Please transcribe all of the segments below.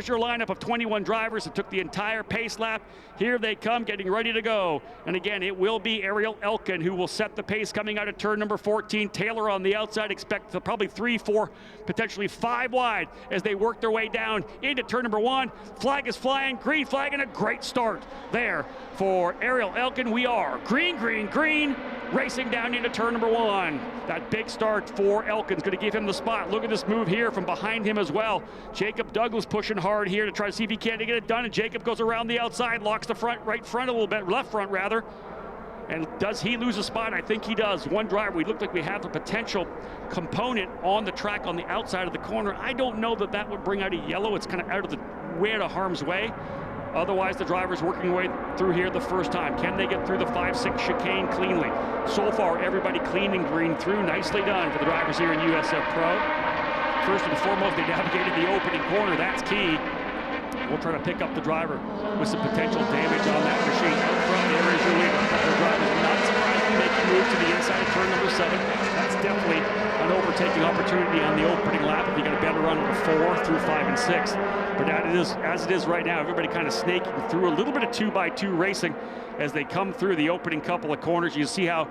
There's your lineup of 21 drivers that took the entire pace lap. Here they come, getting ready to go. And again, it will be Ariel Elkin who will set the pace coming out of turn number 14. Taylor on the outside, expect probably 3, 4, potentially 5 wide as they work their way down into turn number 1. Flag is flying, green flag, and a great start there for Ariel Elkin. We are green, green, green, racing down into turn number 1. That big start for Elkin's going to give him the spot. Look at this move here from behind him as well. Jacob Douglas pushing hard here to try to see if he can get it done, and Jacob goes around the outside, locks the front, right front a little bit, left front rather. And does he lose a spot? I think he does. One driver, we look like we have a potential component on the track on the outside of the corner. I don't know that that would bring out a yellow. It's kind of out of the way, out of harm's way. Otherwise, the driver's working their way through here the first time. Can they get through the 5-6 chicane cleanly? So far, everybody clean and green through. Nicely done for the drivers here in USF Pro. First and foremost, they navigated the opening corner. That's key. We'll try to pick up the driver with some potential damage on that machine. Out front, there is your leader. A couple of drivers not surprisingly making moves to the inside of turn number 7. That's definitely an overtaking opportunity on the opening lap if you got a better run of 4 through 5 and 6. But as it is right now, everybody kind of snaking through a little bit of 2x2 racing as they come through the opening couple of corners. You see how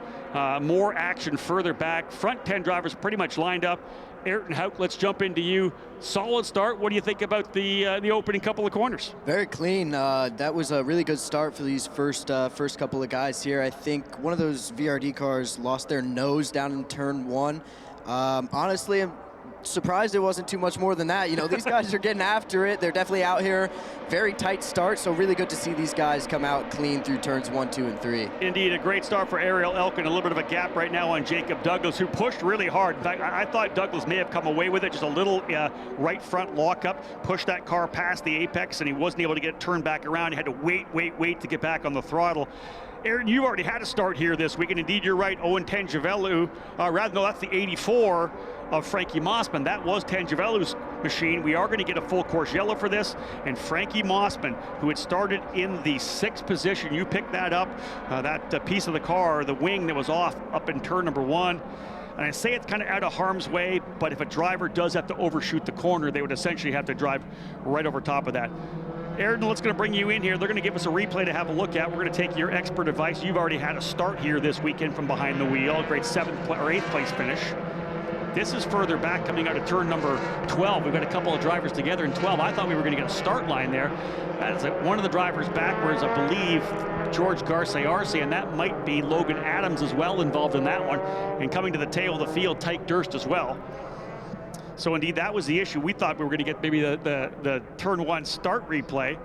more action further back. Front 10 drivers pretty much lined up. Ayrton Houck, let's jump into you. Solid start. What do you think about the opening couple of corners? Very clean. That was a really good start for these first couple of guys here. I think one of those VRD cars lost their nose down in turn 1. Honestly, I'm surprised it wasn't too much more than that. You know, these guys are getting after it. They're definitely out here. Very tight start, so really good to see these guys come out clean through turns 1, 2, and 3. Indeed, a great start for Ariel Elkin. A little bit of a gap right now on Jacob Douglas, who pushed really hard. In fact, I thought Douglas may have come away with it. Just a little right front lockup, pushed that car past the apex, and he wasn't able to get it turned back around. He had to wait to get back on the throttle. Aaron, you already had a start here this week, and indeed you're right, Owen Tangevelu, that's the 84 of Frankie Mossman. That was Tangevelu's machine. We are going to get a full course yellow for this, and Frankie Mossman, who had started in the 6th position, you picked that up, that piece of the car, the wing that was off up in turn number 1. And I say it's kind of out of harm's way, but if a driver does have to overshoot the corner, they would essentially have to drive right over top of that. Ayrton, let's going to bring you in here. They're going to give us a replay to have a look at. We're going to take your expert advice. You've already had a start here this weekend from behind the wheel. A great 8th place finish. This is further back coming out of turn number 12. We've got a couple of drivers together in 12. I thought we were going to get a start line there. That's one of the drivers backwards, I believe, George Garcia-Arce, and that might be Logan Adams as well involved in that one. And coming to the tail of the field, Tyke Durst as well. So indeed, that was the issue. We thought we were going to get maybe the turn 1 start replay.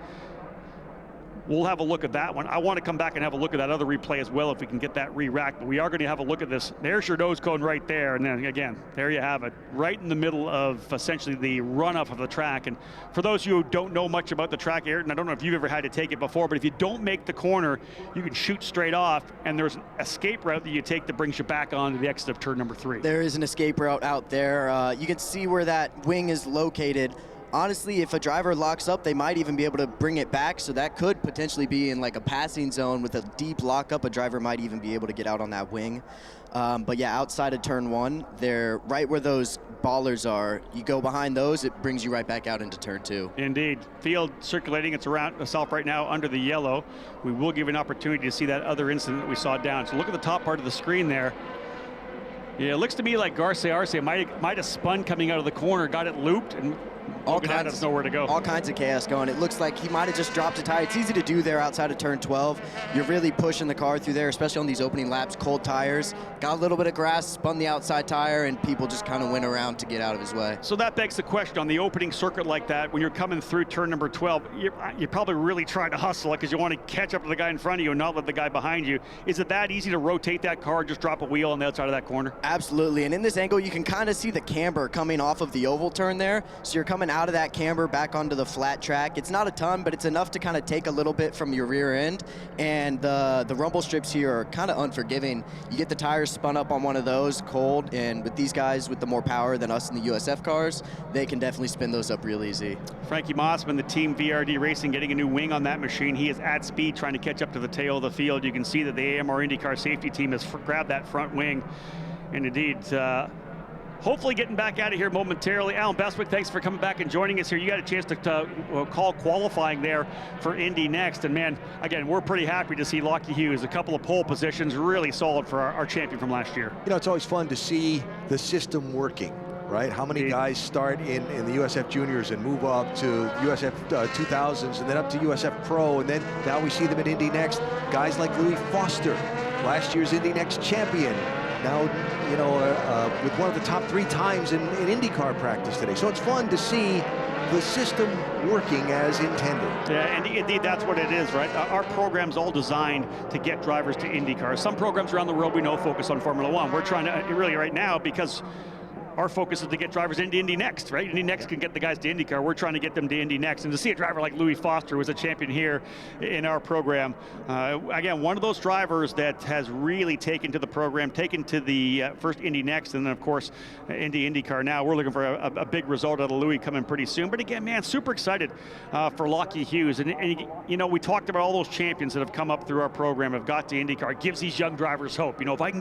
We'll have a look at that one. I want to come back and have a look at that other replay as well if we can get that re-racked. But we are going to have a look at this. There's your nose cone right there. And then again, there you have it, right in the middle of essentially the run-up of the track. And for those of you who don't know much about the track, Ayrton, I don't know if you've ever had to take it before, but if you don't make the corner, you can shoot straight off, and there's an escape route that you take that brings you back onto the exit of turn number 3. There is an escape route out there. You can see where that wing is located. Honestly, if a driver locks up, they might even be able to bring it back, so that could potentially be in like a passing zone with a deep lockup. A driver might even be able to get out on that wing. But yeah, outside of turn 1, they're right where those ballers are. You go behind those, it brings you right back out into turn 2. Indeed. Field circulating, it's around itself right now under the yellow. We will give an opportunity to see that other incident that we saw down. So look at the top part of the screen there. Yeah, it looks to me like Garcia-Arce might have spun coming out of the corner, got it looped, and all kinds nowhere to go. All kinds of chaos going. It looks like he might have just dropped a tire. It's easy to do there outside of turn 12. You're really pushing the car through there, especially on these opening laps, cold tires. Got a little bit of grass, spun the outside tire, and people just kind of went around to get out of his way. So that begs the question, on the opening circuit like that, when you're coming through turn number 12, you're probably really trying to hustle it because you want to catch up to the guy in front of you and not let the guy behind you. Is it that easy to rotate that car and just drop a wheel on the outside of that corner? Absolutely, and in this angle, you can kind of see the camber coming off of the oval turn there. So you're coming out of that camber back onto the flat track. It's not a ton, but it's enough to kind of take a little bit from your rear end. And the rumble strips here are kind of unforgiving. You get the tires spun up on one of those cold, and with these guys with the more power than us in the USF cars, they can definitely spin those up real easy. Frankie Mossman, the team VRD Racing, getting a new wing on that machine. He is at speed trying to catch up to the tail of the field. You can see that the AMR IndyCar safety team has grabbed that front wing. And indeed, hopefully getting back out of here momentarily. Alan Bestwick, thanks for coming back and joining us here. You got a chance to call qualifying there for Indy next. And man, again, we're pretty happy to see Lockie Hughes, a couple of pole positions, really solid for our champion from last year. You know, it's always fun to see the system working, right? How many guys start in the USF Juniors and move up to USF 2000s and then up to USF Pro, and then now we see them at Indy Next. Guys like Louis Foster, last year's Indy Next champion, now, you know, with one of the top 3 times in IndyCar practice today. So it's fun to see the system working as intended. Yeah, and indeed that's what it is, right? Our program's all designed to get drivers to IndyCar. Some programs around the world we know focus on Formula One. We're trying to really right now, because our focus is to get drivers into Indy Next, right? Indy Next can get the guys to IndyCar. We're trying to get them to Indy Next. And to see a driver like Louis Foster, who was a champion here in our program, again, one of those drivers that has really taken to the program, taken to the first Indy Next, and then, of course, into IndyCar now. We're looking for a big result out of Louis coming pretty soon. But again, man, super excited for Lockie Hughes. And, you know, we talked about all those champions that have come up through our program, have got to IndyCar. It gives these young drivers hope. You know, if I can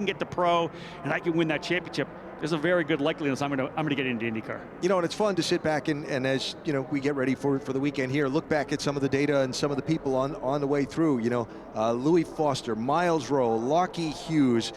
get to pro and I can win that championship, there's a very good likeliness I'm gonna get into IndyCar. You know, and it's fun to sit back and as you know, we get ready for the weekend here, look back at some of the data and some of the people on the way through. You know, Louis Foster, Miles Rowe, Lockie Hughes,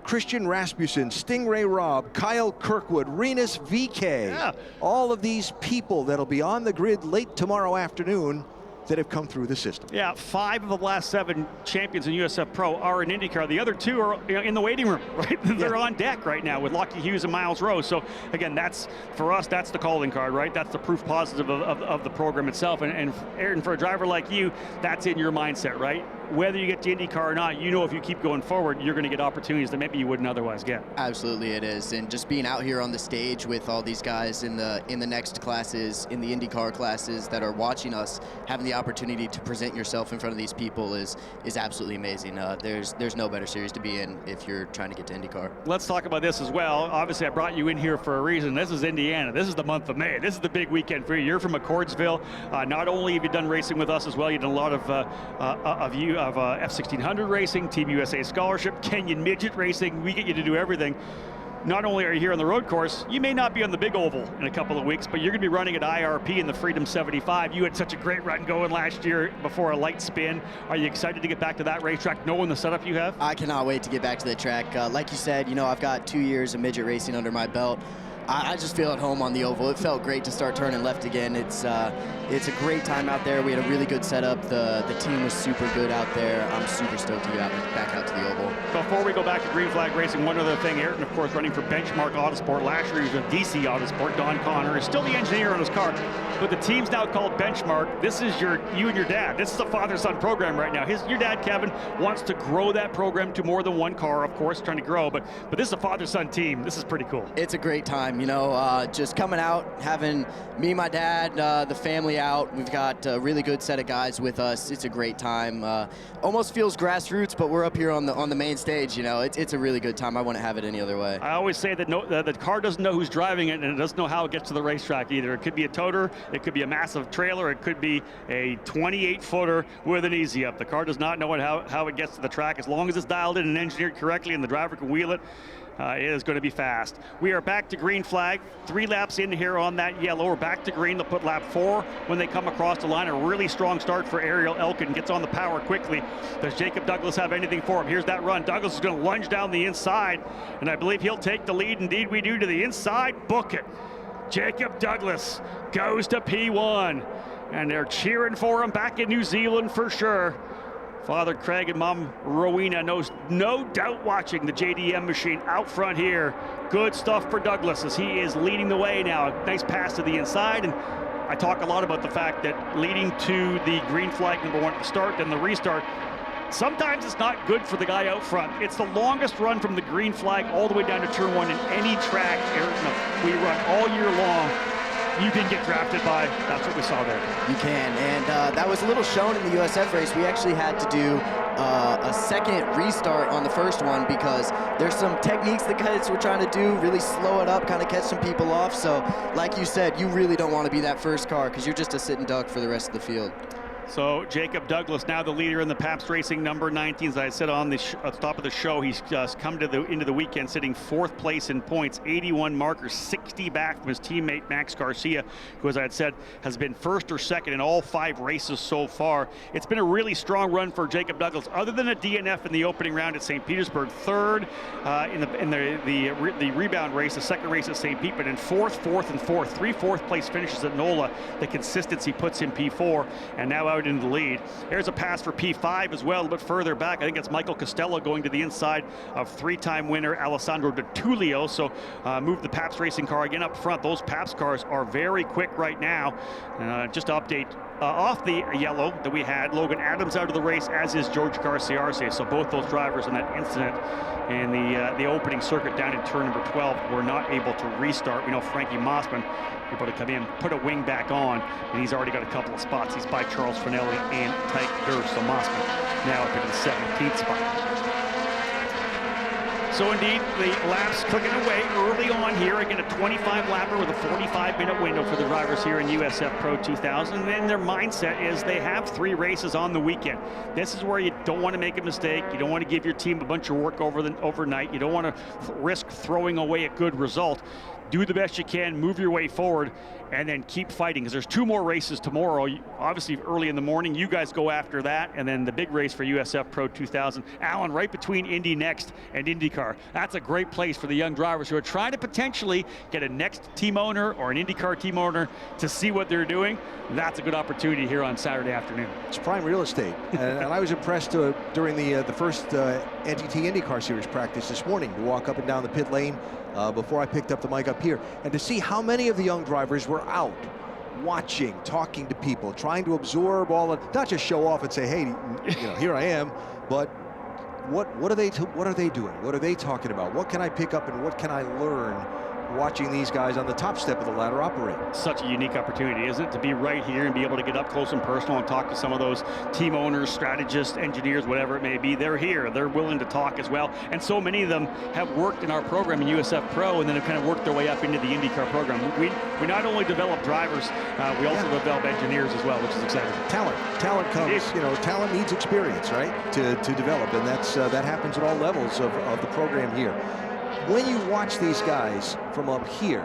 Christian Rasmussen, Stingray Robb, Kyle Kirkwood, Renus VK. Yeah. All of these people that'll be on the grid late tomorrow afternoon that have come through the system. Yeah, 5 of the last 7 champions in USF Pro are in IndyCar. The other 2 are in the waiting room, right? They're on deck right now with Lockie Hughes and Miles Rowe. So again, that's, for us, that's the calling card, right? That's the proof positive of the program itself. And for a driver like you, that's in your mindset, right? Whether you get to IndyCar or not, you know if you keep going forward, you're going to get opportunities that maybe you wouldn't otherwise get. Absolutely it is. And just being out here on the stage with all these guys in the next classes, in the IndyCar classes that are watching us, having the opportunity to present yourself in front of these people is absolutely amazing. There's no better series to be in if you're trying to get to IndyCar. Let's talk about this as well. Obviously, I brought you in here for a reason. This is Indiana. This is the month of May. This is the big weekend for you. You're from McCordsville. Not only have you done racing with us as well, you've done a lot of F1600 racing, Team USA scholarship, Kenyan midget racing. We get you to do everything. Not only are you here on the road course, you may not be on the big oval in a couple of weeks, but you're going to be running at IRP in the Freedom 75. You had such a great run going last year before a light spin. Are you excited to get back to that racetrack, knowing the setup you have? I cannot wait to get back to the track. Like you said, you know, I've got 2 years of midget racing under my belt. I just feel at home on the oval. It felt great to start turning left again. It's a great time out there. We had a really good setup. The team was super good out there. I'm super stoked to get back out to the oval. Before we go back to green flag racing, one other thing. Ayrton, of course, running for Benchmark Autosport. Last year he was with DC Autosport. Don Connor is still the engineer on his car, but the team's now called Benchmark. This is you and your dad. This is a father-son program right now. Your dad, Kevin, wants to grow that program to more than one car, of course, trying to grow, but this is a father-son team. This is pretty cool. It's a great time, you know, just coming out, having me, my dad, the family out. We've got a really good set of guys with us. It's a great time. Almost feels grassroots, but we're up here on the main stage, you know. It's a really good time. I wouldn't have it any other way. I always say that the car doesn't know who's driving it, and it doesn't know how it gets to the racetrack either. It could be a toter, it could be a massive trailer, it could be a 28-footer with an easy up. The car does not know how it gets to the track. As long as it's dialed in and engineered correctly and the driver can wheel it, it is going to be fast. We are back to green flag. 3 laps in here on that yellow. We're back to green. They'll put lap 4 when they come across the line. A really strong start for Ariel Elkin. Gets on the power quickly. Does Jacob Douglas have anything for him? Here's that run. Douglas is going to lunge down the inside, and I believe he'll take the lead. Indeed we do, to the inside. Book it. Jacob Douglas goes to P1, and they're cheering for him back in New Zealand for sure. Father Craig and Mom Rowena knows no doubt watching the JDM machine out front here. Good stuff for Douglas as he is leading the way now. Nice pass to the inside, and I talk a lot about the fact that leading to the green flag #1 at the start, then the restart, sometimes it's not good for the guy out front. It's the longest run from the green flag all the way down to turn 1 in any track we run all year long. You can get drafted by. That's what we saw there. You can, and that was a little shown in the USF race. We actually had to do a second restart on the first one because there's some techniques the guys were trying to do, really slow it up, kind of catch some people off. So, like you said, you really don't want to be that first car because you're just a sitting duck for the rest of the field. So Jacob Douglas, now the leader in the Pabst Racing number 19. As I said on the top of the show, he's come to into the weekend sitting 4th place in points, 81 markers, 60 back from his teammate Max Garcia, who, as I had said, has been 1st or 2nd in all 5 races so far. It's been a really strong run for Jacob Douglas, other than a DNF in the opening round at St. Petersburg, 3rd in the rebound race, the 2nd race at St. Pete, but in 4th, 4th, and 4th, 3 4th place finishes at NOLA. The consistency puts him P4, and now out into the lead. There's a pass for P5 as well, a little bit further back. I think it's Michael Costello going to the inside of 3-time winner Alessandro De Tullio. So move the Pabst Racing car again up front. Those Pabst cars are very quick right now. Just to update, off the yellow that we had, Logan Adams out of the race, as is George Garcia. So both those drivers in that incident in the opening circuit down in turn number 12 were not able to restart. We know Frankie Mossman able to come in, put a wing back on, and he's already got a couple of spots. He's by Charles Finelli and Tyke Durst. So Mossman now up into the 17th spot. So indeed, the laps clicking away early on here. Again, a 25 lapper with a 45-minute window for the drivers here in USF Pro 2000. And then their mindset is they have 3 races on the weekend. This is where you don't want to make a mistake. You don't want to give your team a bunch of work overnight. You don't want to risk throwing away a good result. Do the best you can, move your way forward, and then keep fighting, because there's 2 more races tomorrow. Obviously early in the morning, you guys go after that, and then the big race for USF Pro 2000. Alan, right between Indy Next and IndyCar. That's a great place for the young drivers who are trying to potentially get a Next team owner or an IndyCar team owner to see what they're doing. That's a good opportunity here on Saturday afternoon. It's prime real estate, and I was impressed during the first NTT IndyCar Series practice this morning to walk up and down the pit lane before I picked up the mic up here, and to see how many of the young drivers were out watching, talking to people, trying to absorb all of, not just show off and say, hey, you know, here I am, but what are they doing? What are they talking about? What can I pick up and what can I learn watching these guys on the top step of the ladder operate? Such a unique opportunity, isn't it, to be right here and be able to get up close and personal and talk to some of those team owners, strategists, engineers, whatever it may be. They're here, they're willing to talk as well, and so many of them have worked in our program in USF Pro and then have kind of worked their way up into the IndyCar program. We not only develop drivers, we also develop engineers as well, which is exciting. Talent comes, you know, talent needs experience, right, to develop, and that happens at all levels of the program here. When you watch these guys from up here,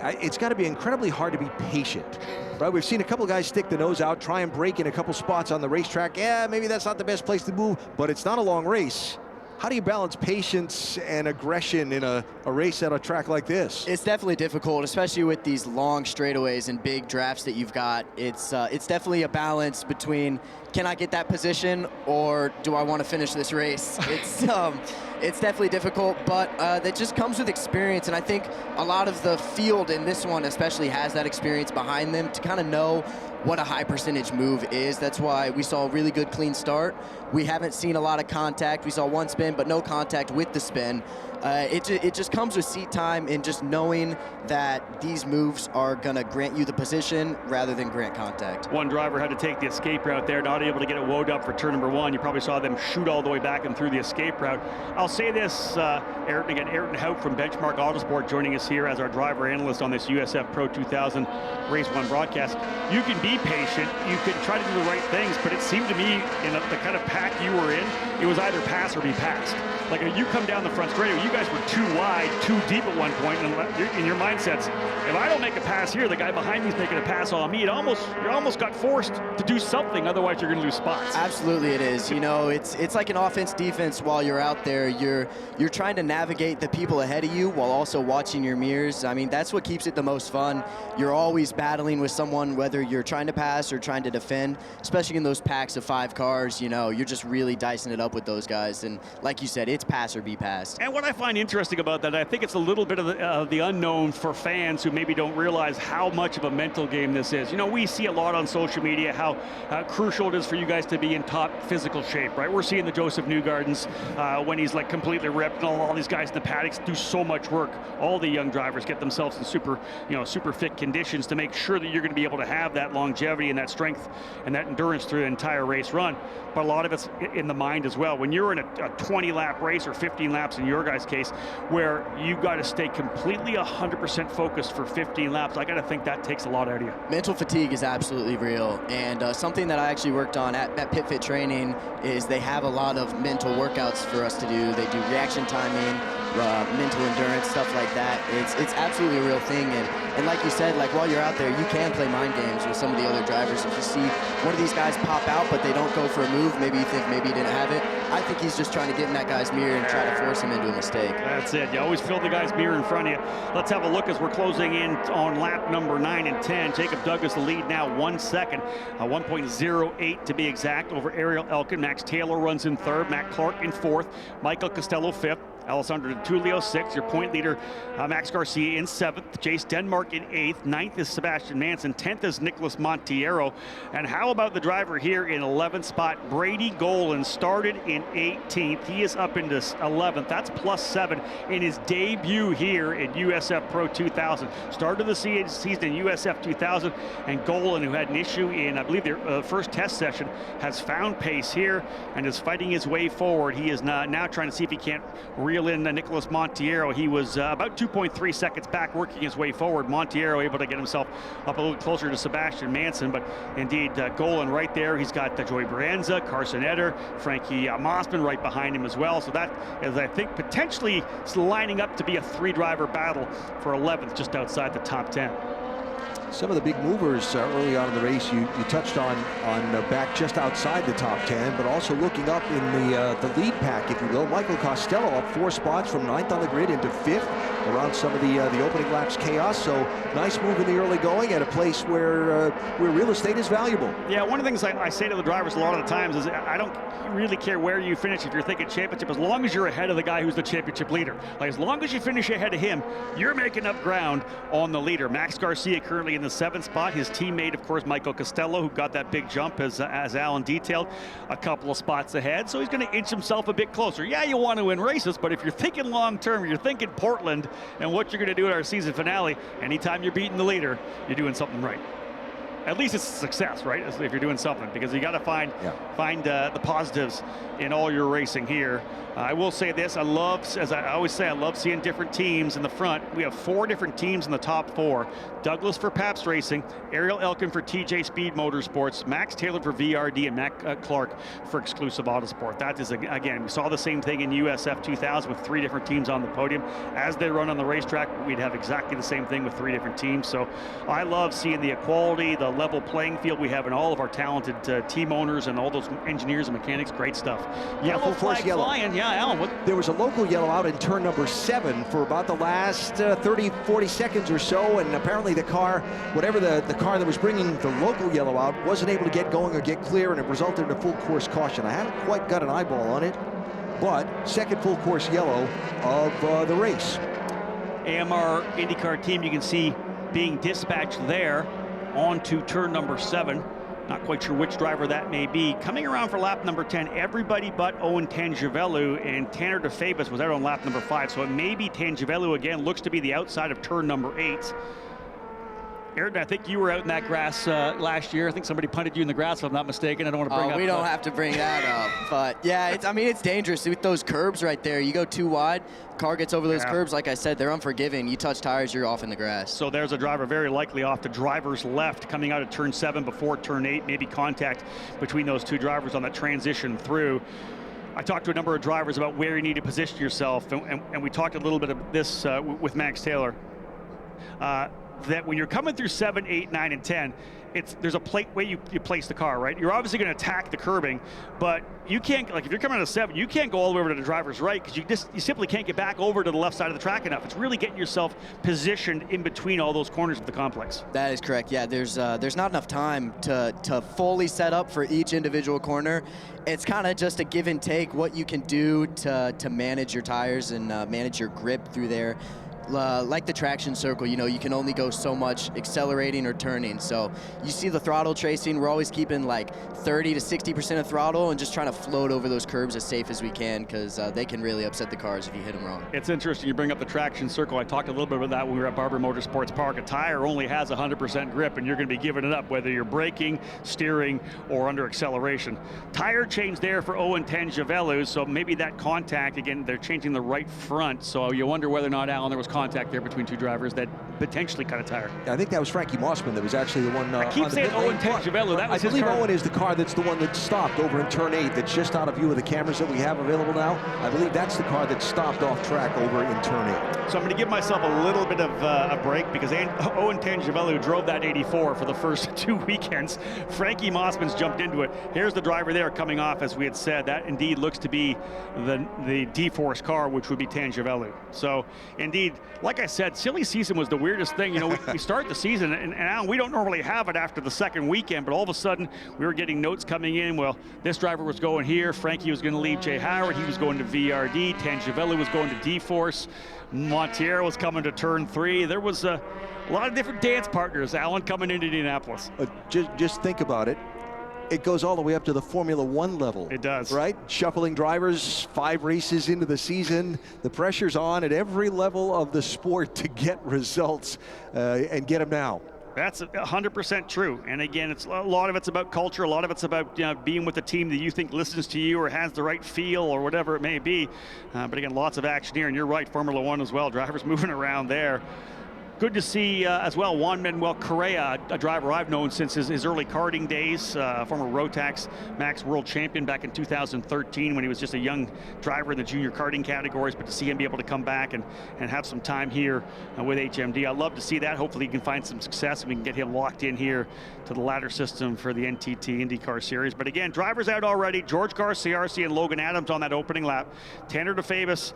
it's got to be incredibly hard to be patient, right? We've seen a couple of guys stick the nose out, try and break in a couple spots on the racetrack. Yeah, maybe that's not the best place to move, but it's not a long race. How do you balance patience and aggression in a race at a track like this? It's definitely difficult, especially with these long straightaways and big drafts that you've got. It's definitely a balance between, can I get that position or do I want to finish this race? It's definitely difficult, but that just comes with experience, and I think a lot of the field in this one especially has that experience behind them to kind of know what a high percentage move is. That's why we saw a really good clean start. We haven't seen a lot of contact. We saw 1 spin, but no contact with the spin. It just comes with seat time and just knowing that these moves are going to grant you the position rather than grant contact. One driver had to take the escape route there, not able to get it woed up for turn number 1. You probably saw them shoot all the way back and through the escape route. I'll say this, Ayrton Hout from Benchmark Autosport joining us here as our driver analyst on this USF Pro 2000 Race 1 broadcast. You can be patient, you can try to do the right things, but it seemed to me in the kind of pack you were in, it was either pass or be passed. Like, you come down the front straightaway, you guys were too wide, too deep at one point, and in your mindsets, if I don't make a pass here, the guy behind me is making a pass on me. You almost got forced to do something, otherwise you're going to lose spots. Absolutely it is. You know, it's like an offense-defense while you're out there. You're trying to navigate the people ahead of you while also watching your mirrors. I mean, that's what keeps it the most fun. You're always battling with someone, whether you're trying to pass or trying to defend, especially in those packs of 5 cars. You know, you're just really dicing it up with those guys, and like you said, it's pass or be passed. And what I find interesting about that, I think it's a little bit of the unknown for fans who maybe don't realize how much of a mental game this is. You know, we see a lot on social media how crucial it is for you guys to be in top physical shape, right? We're seeing the Joseph Newgardens when he's like completely ripped, and all these guys in the paddocks do so much work. All the young drivers get themselves in super fit conditions to make sure that you're going to be able to have that longevity and that strength and that endurance through the entire race run. But a lot of it's in the mind as well. When you're in a 20-lap race, or 15 laps in your guys' case, where you got to stay completely 100% focused for 15 laps. I got to think that takes a lot out of you. Mental fatigue is absolutely real, and something that I actually worked on at Pit Fit Training is they have a lot of mental workouts for us to do. They do reaction timing, mental endurance, stuff like that. It's absolutely a real thing, and like you said, like while you're out there, you can play mind games with some of the other drivers. If you see one of these guys pop out, but they don't go for a move, maybe you think maybe he didn't have it. I think he's just trying to get in that guy's mirror and try to force him into a mistake. That's it. You always fill the guy's mirror in front of you. Let's have a look as we're closing in on lap number 9 and 10. Jacob Douglas the lead now, 1 second, 1.08 to be exact, over Ariel Elkin. Max Taylor runs in third, Matt Clark in fourth, Michael Costello fifth, Alessandro Tullio sixth, your point leader Max Garcia in seventh, Jace Denmark in eighth, ninth is Sebastian Manson, 10th is Nicholas Montiero. And how about the driver here in 11th spot? Brady Golan started in 18th. He is up into 11th. That's +7 in his debut here in USF Pro 2000. Started the season in USF 2000, and Golan, who had an issue in, I believe, their first test session, has found pace here and is fighting his way forward. He is now trying to see if he can't reel in Nicholas Montiero. He was about 2.3 seconds back, working his way forward. Montiero able to get himself up a little closer to Sebastian Manson, but indeed Golan right there. He's got Joey Brienza, Carson Eder, Frankie Mossman right behind him as well. So that is, I think, potentially lining up to be a 3-driver battle for 11th, just outside the top 10. Some of the big movers early on in the race, you touched on back just outside the top 10, but also looking up in the lead pack, if you will. Michael Costello up 4 spots from 9th on the grid into 5th around some of the opening laps chaos. So nice move in the early going at a place where real estate is valuable. Yeah, one of the things I say to the drivers a lot of the times is I don't really care where you finish if you're thinking championship, as long as you're ahead of the guy who's the championship leader. Like, as long as you finish ahead of him, you're making up ground on the leader. Max Garcia currently in the 7th spot. His teammate, of course, Michael Costello, who got that big jump, as Alan detailed, a couple of spots ahead. So he's going to inch himself a bit closer. Yeah, you want to win races, but if you're thinking long term, you're thinking Portland and what you're going to do at our season finale, anytime you're beating the leader, you're doing something right. At least it's a success, right? If you're doing something, because you got to find the positives in all your racing here. I will say this: as I always say, I love seeing different teams in the front. We have 4 different teams in the top 4. Douglas for Pabst Racing, Ariel Elkin for TJ Speed Motorsports, Max Taylor for VRD, and Matt Clark for Exclusive Autosport. That is, again, we saw the same thing in USF 2000 with 3 different teams on the podium. As they run on the racetrack, we'd have exactly the same thing with 3 different teams. So I love seeing the equality, the level playing field we have in all of our talented team owners and all those engineers and mechanics. Great stuff. Yellow flag flying. Yeah, Alan. There was a local yellow out in turn number 7 for about the last 30, 40 seconds or so, and apparently the car, whatever the car that was bringing the local yellow out, wasn't able to get going or get clear, and it resulted in a full course caution. I haven't quite got an eyeball on it, but second full course yellow of the race. AMR IndyCar team, you can see being dispatched there onto turn number 7. Not quite sure which driver that may be. Coming around for lap number 10, everybody but Owen Tangevelu, and Tanner DeFabis was out on lap number 5. So it may be Tangevelu again, looks to be the outside of turn number 8. Aaron, I think you were out in that grass last year. I think somebody punted you in the grass, if I'm not mistaken. I don't want to bring up. We don't have to bring that up. But yeah, it's dangerous with those curbs right there. You go too wide, car gets over those curbs. Like I said, they're unforgiving. You touch tires, you're off in the grass. So there's a driver very likely off to driver's left coming out of turn 7 before turn 8. Maybe contact between those 2 drivers on that transition through. I talked to a number of drivers about where you need to position yourself, and we talked a little bit of this with Max Taylor. That when you're coming through 7, 8, 9, and 10, there's a way you place the car, right? You're obviously going to attack the curbing, but you can't, like if you're coming out of 7, you can't go all the way over to the driver's right, because you simply can't get back over to the left side of the track enough. It's really getting yourself positioned in between all those corners of the complex. That is correct. Yeah, there's not enough time to fully set up for each individual corner. It's kind of just a give and take what you can do to manage your tires and manage your grip through there. like the traction circle, you know, you can only go so much accelerating or turning. So you see the throttle tracing, we're always keeping like 30 to 60% of throttle and just trying to float over those curbs as safe as we can, because they can really upset the cars if you hit them wrong. It's interesting you bring up the traction circle. I talked a little bit about that when we were at Barber Motorsports Park. A tire only has 100% grip, and you're going to be giving it up whether you're braking, steering, or under acceleration. Tire change there for Owen Tangevelu, so maybe that contact, again, they're changing the right front, so you wonder whether or not, Alan, there was contact there between two drivers that potentially cut a tire. I think that was Frankie Mossman that was actually the one. I keep saying Owen Tangevelu. That was his car. I believe Owen is the car that's the one that stopped over in turn 8. That's just out of view of the cameras that we have available now. I believe that's the car that stopped off track over in turn 8. So I'm going to give myself a little bit of a break because Owen Tangevelu drove that 84 for the first 2 weekends. Frankie Mossman's jumped into it. Here's the driver there coming off, as we had said. That indeed looks to be the D-Force car, which would be Tangevelu. So indeed, like I said, silly season was the weirdest thing. You know, we start the season, and Alan, we don't normally have it after the second weekend, but all of a sudden we were getting notes coming in. Well, this driver was going here. Frankie was going to leave Jay Howard. He was going to VRD. Tangevelu was going to D-Force. Montier was coming to turn 3. There was a lot of different dance partners, Alan, coming into Indianapolis. Just think about it. It goes all the way up to the Formula 1 level. It does. Right? Shuffling drivers 5 races into the season. The pressure's on at every level of the sport to get results and get them now. That's 100% true. And again, it's a lot of it's about culture. A lot of it's about being with the team that you think listens to you or has the right feel or whatever it may be. But again, lots of action here. And you're right, Formula 1 as well. Drivers moving around there. Good to see as well Juan Manuel Correa, a driver I've known since his early karting days, former Rotax Max World Champion back in 2013 when he was just a young driver in the junior karting categories, but to see him be able to come back and have some time here with HMD, I'd love to see that. Hopefully he can find some success and we can get him locked in here to the ladder system for the NTT IndyCar Series. But again, drivers out already. George Garciarci and Logan Adams on that opening lap. Tanner DeFavis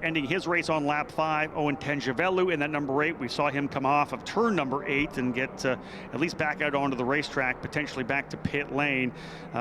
ending his race on lap 5. Owen Tangevelu in that number 8. We saw him come off of turn number 8 and get at least back out onto the racetrack, potentially back to pit lane.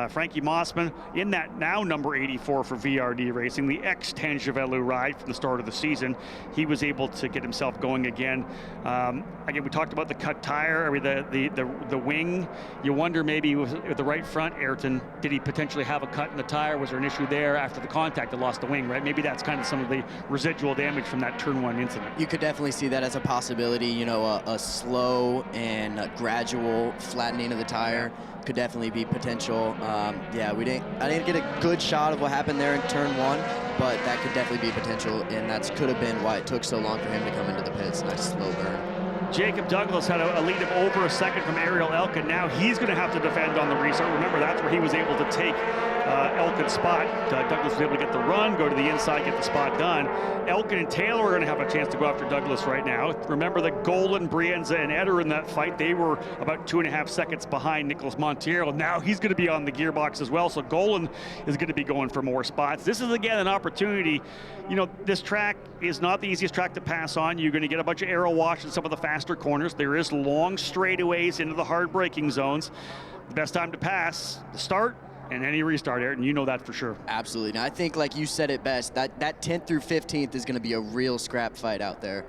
Frankie Mossman in that now number 84 for VRD Racing, the ex-Tangevelu ride from the start of the season. He was able to get himself going again. Again, we talked about the cut tire, the wing. You wonder maybe with the right front, Ayrton, did he potentially have a cut in the tire? Was there an issue there after the contact that lost the wing, right? Maybe that's kind of some of the residual damage from that turn 1 incident. You could definitely see that as a possibility. You know, a slow and a gradual flattening of the tire could definitely be potential. Yeah, I didn't get a good shot of what happened there in turn 1, but that could definitely be potential, and that could have been why it took so long for him to come into the pits. Nice slow burn. Jacob Douglas had a lead of over a second from Ariel Elkin. Now he's going to have to defend on the restart. Remember, that's where he was able to take Elkin's spot. Douglas was able to get the run, go to the inside, get the spot done. Elkin and Taylor are going to have a chance to go after Douglas right now. Remember that Golan, Brienza, and Eder in that fight, they were about 2.5 seconds behind Nicholas Montiero. Now he's going to be on the gearbox as well, so Golan is going to be going for more spots. This is, again, an opportunity. You know, this track is not the easiest track to pass on. You're going to get a bunch of aero wash in some of the faster corners. There is long straightaways into the hard braking zones. The best time to pass, the start, and any restart, Ayrton, you know that for sure. Absolutely. Now, I think, like you said it best, that 10th through 15th is going to be a real scrap fight out there.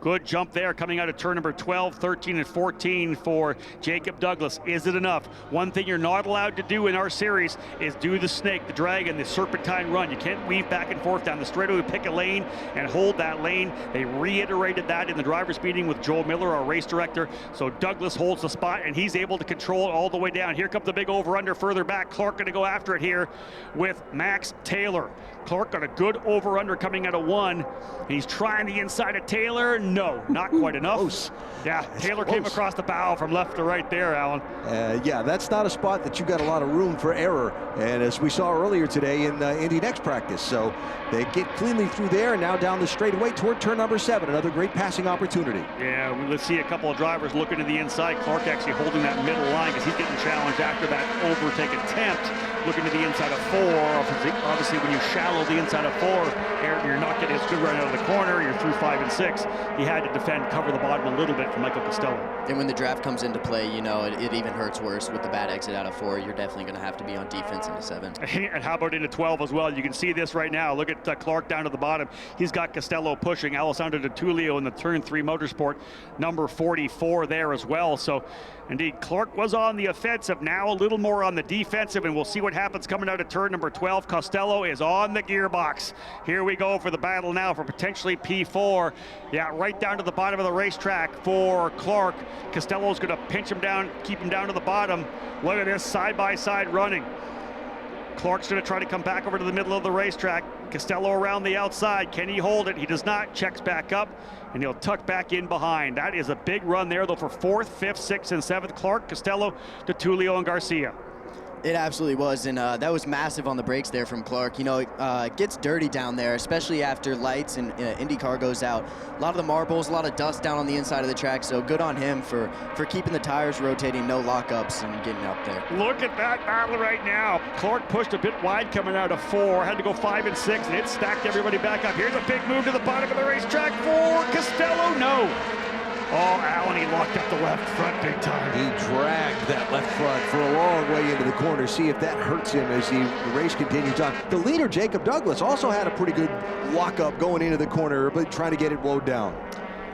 Good jump there coming out of turn number 12, 13, and 14 for Jacob Douglas. Is it enough? One thing you're not allowed to do in our series is do the snake, the dragon, the serpentine run. You can't weave back and forth down the straightaway, pick a lane, and hold that lane. They reiterated that in the driver's meeting with Joel Miller, our race director. So Douglas holds the spot, and he's able to control it all the way down. Here comes the big over-under further back. Clark going to go after it here with Max Taylor. Clark got a good over-under coming out of 1. He's trying the inside of Taylor. No, not quite enough. Close. Yeah, Taylor came across the bow from left to right there, Alan. Yeah, that's not a spot that you got a lot of room for error. And as we saw earlier today in Indy Next practice, so they get cleanly through there and now down the straightaway toward turn number 7. Another great passing opportunity. Yeah, let's see a couple of drivers looking to the inside. Clark actually holding that middle line because he's getting challenged after that overtake attempt. Looking to the inside of 4. Obviously, when you shallow the inside of 4, you're not getting as good right out of the corner. You're through 5 and 6. he had to defend, cover the bottom a little bit for Michael Costello. And when the draft comes into play, you know, it even hurts worse with the bad exit out of 4. You're definitely going to have to be on defense into 7. And how about into 12 as well? You can see this right now. Look at Clark down to the bottom. He's got Costello pushing. Alessandro Di Tullio in the turn 3 motorsport, number 44 there as well. So indeed, Clark was on the offensive, now a little more on the defensive, and we'll see what happens coming out of turn number 12. Costello is on the gearbox. Here we go for the battle now for potentially P4. Yeah, right down to the bottom of the racetrack for Clark. Costello's going to pinch him down, keep him down to the bottom. Look at this side-by-side running. Clark's going to try to come back over to the middle of the racetrack. Costello around the outside. Can he hold it? He does not. Checks back up, and he'll tuck back in behind. That is a big run there, though, for 4th, 5th, 6th, and 7th. Clark, Costello, Di Tullio, and Garcia. It absolutely was, and that was massive on the brakes there from Clark. You know, it gets dirty down there, especially after lights and IndyCar goes out. A lot of the marbles, a lot of dust down on the inside of the track, so good on him for keeping the tires rotating, no lockups, and getting up there. Look at that battle right now. Clark pushed a bit wide coming out of 4, had to go 5 and 6, and it stacked everybody back up. Here's a big move to the bottom of the racetrack for Costello. No. Oh, Allen, he locked up the left front big time. He dragged that left front for a long way into the corner. See if that hurts him as the race continues on. The leader, Jacob Douglas, also had a pretty good lockup going into the corner, but trying to get it low down.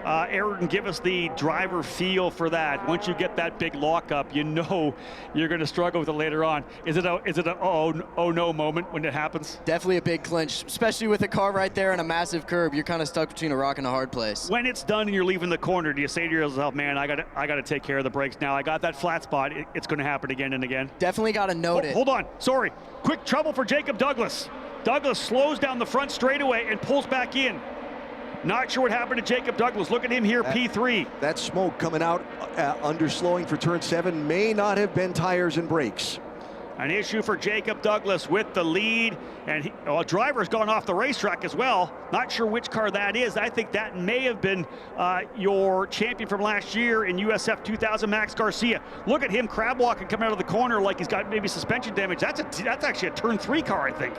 Aaron, give us the driver feel for that. Once you get that big lockup, you know you're going to struggle with it later on. Is it a oh no moment when it happens? Definitely a big clinch, especially with a car right there and a massive curb. You're kind of stuck between a rock and a hard place. When it's done and you're leaving the corner, do you say to yourself, man, I got to take care of the brakes now. I got that flat spot. It's going to happen again and again. Definitely got to note it. Hold on. Sorry. Quick trouble for Jacob Douglas. Douglas slows down the front straightaway and pulls back in. Not sure what happened to Jacob Douglas. Look at him here, P3. That smoke coming out under slowing for turn 7 may not have been tires and brakes. An issue for Jacob Douglas with the lead, and a driver's gone off the racetrack as well. Not sure which car that is. I think that may have been your champion from last year in USF 2000, Max Garcia. Look at him crab walking, coming out of the corner like he's got maybe suspension damage. That's actually a turn 3 car, I think.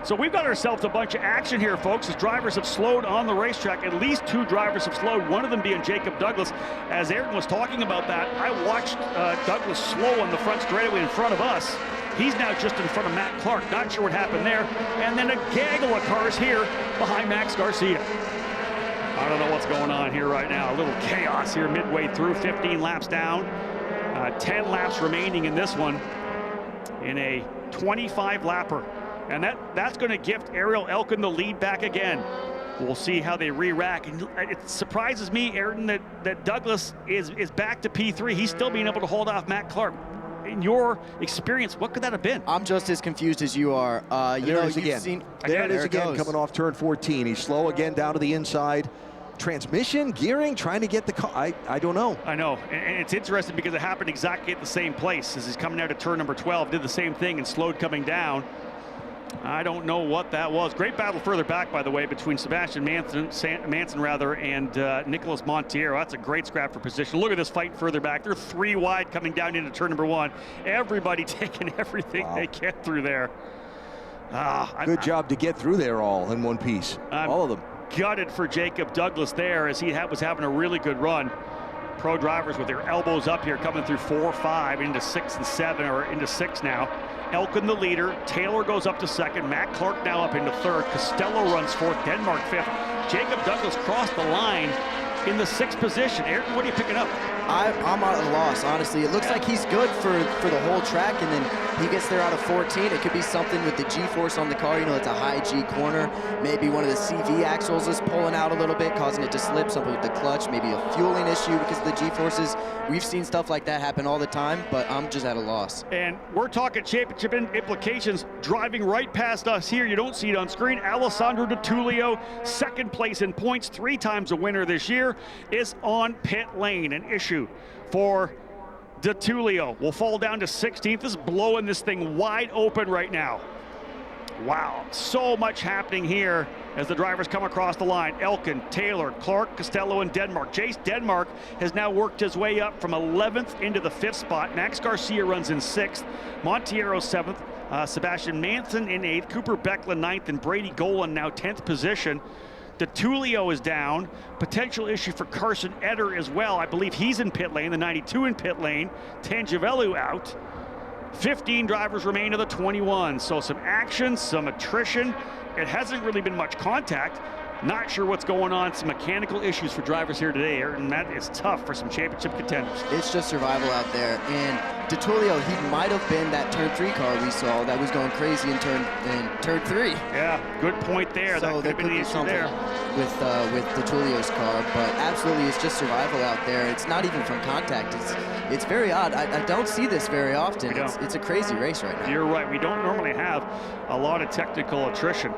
So we've got ourselves a bunch of action here, folks, as drivers have slowed on the racetrack. At least 2 drivers have slowed, one of them being Jacob Douglas. As Aaron was talking about that, I watched Douglas slow on the front straightaway in front of us. He's now just in front of Matt Clark. Not sure what happened there. And then a gaggle of cars here behind Max Garcia. I don't know what's going on here right now. A little chaos here midway through, 15 laps down. 10 laps remaining in this one in a 25-lapper. And that's going to gift Ariel Elkin the lead back again. We'll see how they re-rack. And it surprises me, Aaron, that Douglas is back to P3. He's still being able to hold off Matt Clark. In your experience, what could that have been? I'm just as confused as you are. There it is again, coming off turn 14. He's slow again down to the inside. Transmission, gearing, trying to get the car. I don't know. I know, and it's interesting because it happened exactly at the same place as he's coming out of turn number 12. Did the same thing and slowed coming down. I don't know what that was. Great battle further back, by the way, between Sebastian Manson and Nicholas Montiero. That's a great scrap for position. Look at this fight further back. They're 3 wide coming down into turn number 1. Everybody taking everything they get through there. Good job to get through there all in one piece. All of them. Gutted for Jacob Douglas there as he was having a really good run. Pro drivers with their elbows up here coming through 4, 5 into 6 and 7, or into 6 now. Elkin the leader. Taylor goes up to 2nd. Matt Clark now up into 3rd. Costello runs 4th. Denmark 5th. Jacob Douglas crossed the line in the 6th position. Aaron, what are you picking up? I'm at a loss, honestly. It looks like he's good for the whole track, and then he gets there out of 14. It could be something with the G-force on the car. You know, it's a high G corner. Maybe one of the CV axles is pulling out a little bit, causing it to slip. Something with the clutch. Maybe a fueling issue because of the G-forces. We've seen stuff like that happen all the time, but I'm just at a loss. And we're talking championship implications. Driving right past us here, you don't see it on screen. Alessandro Di Tullio, 2nd place in points, 3 times a winner this year, is on pit lane. An issue for Di Tullio. Will fall down to 16th. This is blowing this thing wide open right now. Wow, so much happening here as the drivers come across the line. Elkin, Taylor, Clark, Costello, and Denmark. Jace Denmark has now worked his way up from 11th into the 5th spot. Max Garcia runs in 6th. Montiero 7th. Sebastian Manson in 8th. Cooper Becklin 9th. And Brady Golan now 10th position. DeTulio is down. Potential issue for Carson Eder as well. I believe he's in pit lane, the 92 in pit lane. Tangevelu out. 15 drivers remain of the 21. So some action, some attrition. It hasn't really been much contact. Not sure what's going on. Some mechanical issues for drivers here today, and that is tough for some championship contenders. It's just survival out there. And DeTulio, he might have been that turn 3 car we saw that was going crazy in turn 3. Yeah, good point there. So that could have been the issue there with DeTulio's car, but absolutely it's just survival out there. It's not even from contact. It's very odd. I don't see this very often. It's a crazy race right now. You're right. We don't normally have a lot of technical attrition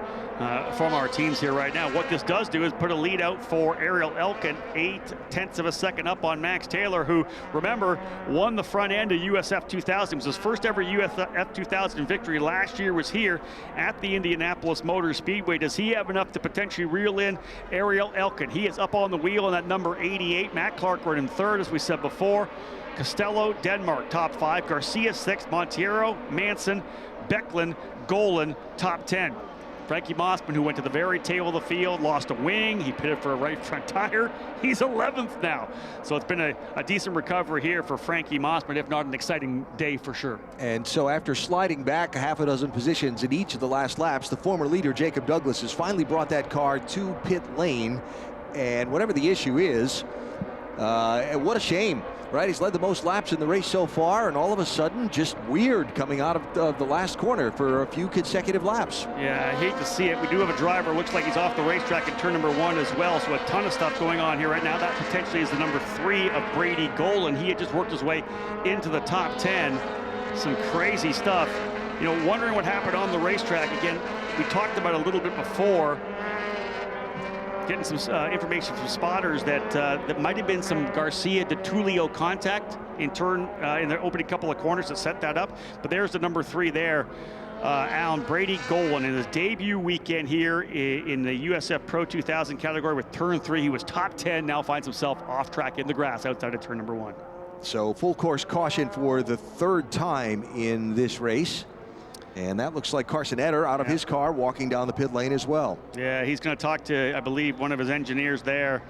from our teams here right now. What this does do is put a lead out for Ariel Elkin, 0.8 of a second up on Max Taylor, who, remember, won the front end of USF 2000. It was his first ever USF 2000 victory. Last year was here at the Indianapolis Motor Speedway. Does he have enough to potentially reel in Ariel Elkin? He is up on the wheel in that number 88. Matt Clark running third, as we said before. Costello, Denmark, top 5. Garcia, 6th. Monteiro, Manson, Becklin, Golan, top 10. Frankie Mossman, who went to the very tail of the field, lost a wing. He pitted for a right front tire. He's 11th now. So it's been a decent recovery here for Frankie Mossman, if not an exciting day for sure. And so after sliding back a half a dozen positions in each of the last laps, the former leader, Jacob Douglas, has finally brought that car to pit lane. And whatever the issue is, what a shame. Right, he's led the most laps in the race so far, and all of a sudden, just weird coming out of the last corner for a few consecutive laps. Yeah, I hate to see it. We do have a driver. Looks like he's off the racetrack in turn number 1 as well, so a ton of stuff going on here right now. That potentially is the number 3 of Brady Golan. He had just worked his way into the top 10. Some crazy stuff. You know, wondering what happened on the racetrack. Again, we talked about a little bit before, getting some information from spotters that that might have been some Garcia DeTulio contact in the opening couple of corners that set that up. But there's the number 3 there, Alan Brady Golan, in his debut weekend here in the USF Pro 2000 category with turn 3. He was top 10, now finds himself off track in the grass outside of turn number 1. So full course caution for the 3rd time in this race. And that looks like Carson Eder out of his car, walking down the pit lane as well. Yeah, he's going to talk to, I believe, one of his engineers there.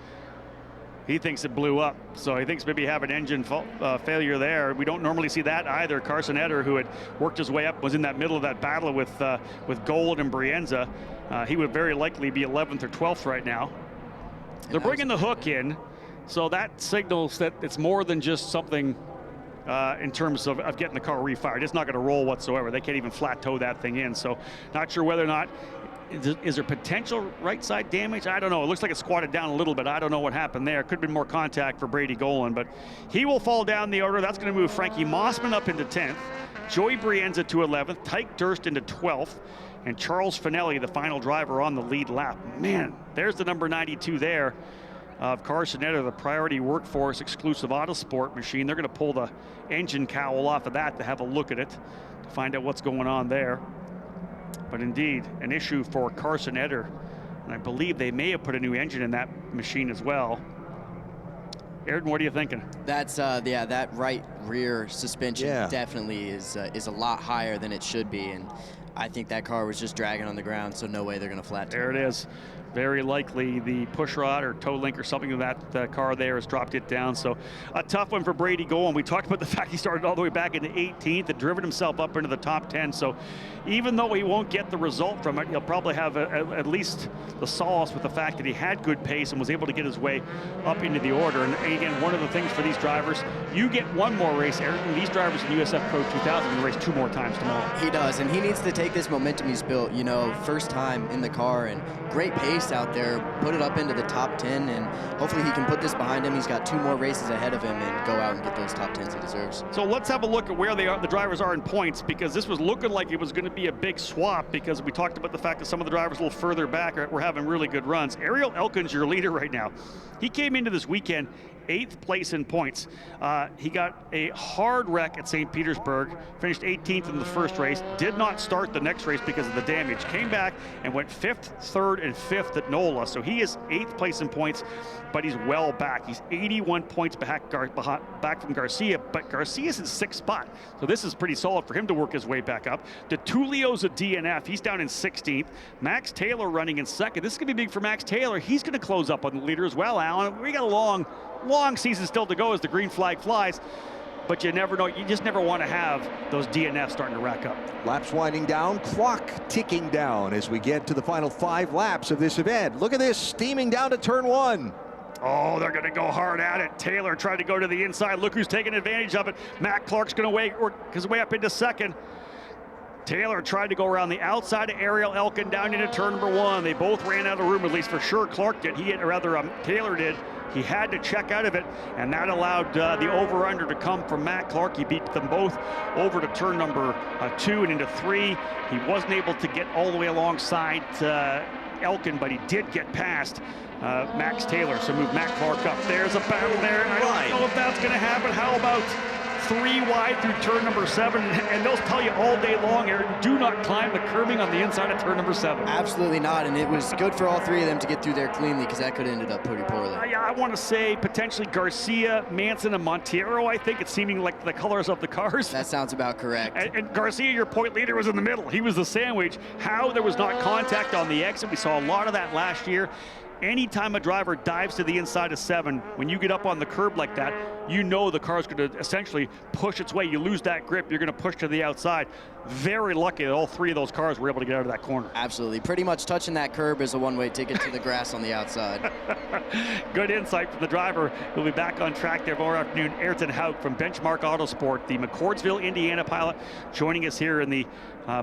He thinks it blew up, so he thinks maybe have an engine failure there. We don't normally see that either. Carson Eder, who had worked his way up, was in that middle of that battle with Gold and Brienza. He would very likely be 11th or 12th right now. They're bringing the hook in, so that signals that it's more than just something in terms of getting the car refired. It's not going to roll whatsoever. They can't even flat toe that thing in. So not sure whether or not, is there potential right side damage? I don't know. It looks like it squatted down a little bit. I don't know what happened there. Could have been more contact for Brady Golan, but he will fall down the order. That's going to move Frankie Mossman up into 10th, Joey Brienza to 11th, Tyke Durst into 12th, and Charles Finelli, the final driver on the lead lap. Man, there's the number 92 there of Carson Eder, the Priority Workforce exclusive Autosport machine. They're going to pull the engine cowl off of that to have a look at it, to find out what's going on there. But indeed, an issue for Carson Eder. And I believe they may have put a new engine in that machine as well. Ayrton, what are you thinking? That's yeah, that right rear suspension definitely is a lot higher than it should be, and I think that car was just dragging on the ground, so no way they're going to flat There it is. Very likely the push rod or toe link or something of that car there has dropped it down. So a tough one for Brady Golan. We talked about the fact he started all the way back into 18th and driven himself up into the top 10. So even though he won't get the result from it, he'll probably have at least the solace with the fact that he had good pace and was able to get his way up into the order. And again, one of the things for these drivers, you get one more race, Ayrton. These drivers in USF Pro 2000 will race 2 more times tomorrow. He does, and he needs to take this momentum he's built, you know, first time in the car and great pace out there, put it up into the top 10, and hopefully he can put this behind him. He's got 2 more races ahead of him and go out and get those top 10s he deserves. So let's have a look at where the drivers are in points, because this was looking like it was going to be a big swap, because we talked about the fact that some of the drivers a little further back were having really good runs. Ariel Elkin's your leader right now. He came into this weekend 8th place in points. He got a hard wreck at St. Petersburg, finished 18th in the first race, did not start the next race because of the damage, came back and went 5th, 3rd, and 5th at NOLA. So he is 8th place in points, but he's well back. He's 81 points back from Garcia, but Garcia's in 6th spot. So this is pretty solid for him to work his way back up. DeTulio's a DNF. He's down in 16th. Max Taylor running in 2nd. This is going to be big for Max Taylor. He's going to close up on the leader as well, Alan. We got a long season still to go as the green flag flies, but you never know. You just never want to have those DNFs starting to rack up. Laps winding down, clock ticking down as we get to the final 5 laps of this event. Look at this, steaming down to turn 1. Oh, they're going to go hard at it. Taylor tried to go to the inside. Look who's taking advantage of it. Matt Clark's going to work his way up into 2nd. Taylor tried to go around the outside of Ariel Elkin down into turn number 1. They both ran out of room, at least for sure. Clark did. Taylor did. He had to check out of it, and that allowed the over-under to come from Matt Clark. He beat them both over to turn number 2 and into 3. He wasn't able to get all the way alongside Elkin, but he did get past Max Taylor. So move Matt Clark up. There's a battle there. I don't know if that's going to happen. How about 3 wide through turn number 7, and they'll tell you all day long, Aaron, do not climb the curbing on the inside of turn number 7. Absolutely not, and it was good for all 3 of them to get through there cleanly, because that could have ended up pretty poorly. Yeah, I want to say potentially Garcia, Manson, and Monteiro. I think it's seeming like the colors of the cars. That sounds about correct. And Garcia, your point leader, was in the middle. He was the sandwich. How there was not contact on the exit, we saw a lot of that last year. Anytime a driver dives to the inside of 7, when you get up on the curb like that, you know the car's going to essentially push its way. You lose that grip, you're going to push to the outside. Very lucky that all 3 of those cars were able to get out of that corner. Absolutely. Pretty much touching that curb is a one-way ticket to the grass on the outside. Good insight from the driver. We'll be back on track there tomorrow afternoon. Ayrton Hauk from Benchmark Autosport, the McCordsville, Indiana pilot, joining us here in the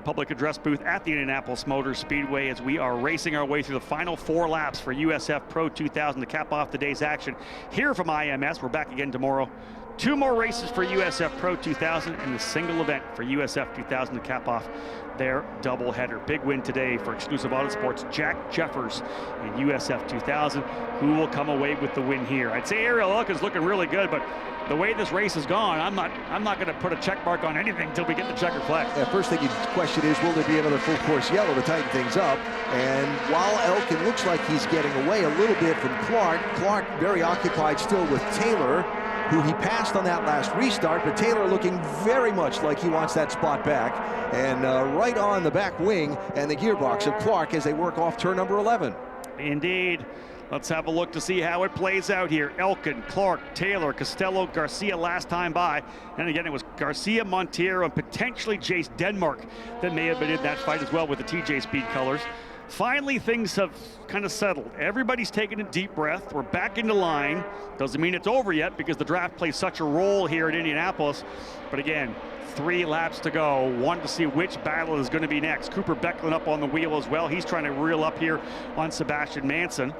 public address booth at the Indianapolis Motor Speedway as we are racing our way through the final 4 laps for USF Pro 2000 to cap off the day's action here from IMS. We're back again tomorrow. 2 more races for USF Pro 2000 and the single event for USF 2000 to cap off their doubleheader. Big win today for Exclusive Autosports, Jack Jeffers in USF 2000, who will come away with the win here. I'd say Ariel Elkin's looking really good, but the way this race has gone, I'm not going to put a check mark on anything until we get the checker flag. Yeah, first thing you question is, will there be another full course yellow to tighten things up? And while Elkin looks like he's getting away a little bit from Clark very occupied still with Taylor, who he passed on that last restart, but Taylor looking very much like he wants that spot back. And right on the back wing and the gearbox of Clark as they work off turn number 11. Indeed. Let's have a look to see how it plays out here. Elkin, Clark, Taylor, Costello, Garcia last time by. And again, it was Garcia, Monteiro, and potentially Jace Denmark that may have been in that fight as well with the TJ Speed colors. Finally, things have kind of settled. Everybody's taking a deep breath. We're back into line. Doesn't mean it's over yet because the draft plays such a role here at Indianapolis. But again, 3 laps to go. Wanted to see which battle is going to be next. Cooper Becklin up on the wheel as well. He's trying to reel up here on Sebastian Manson.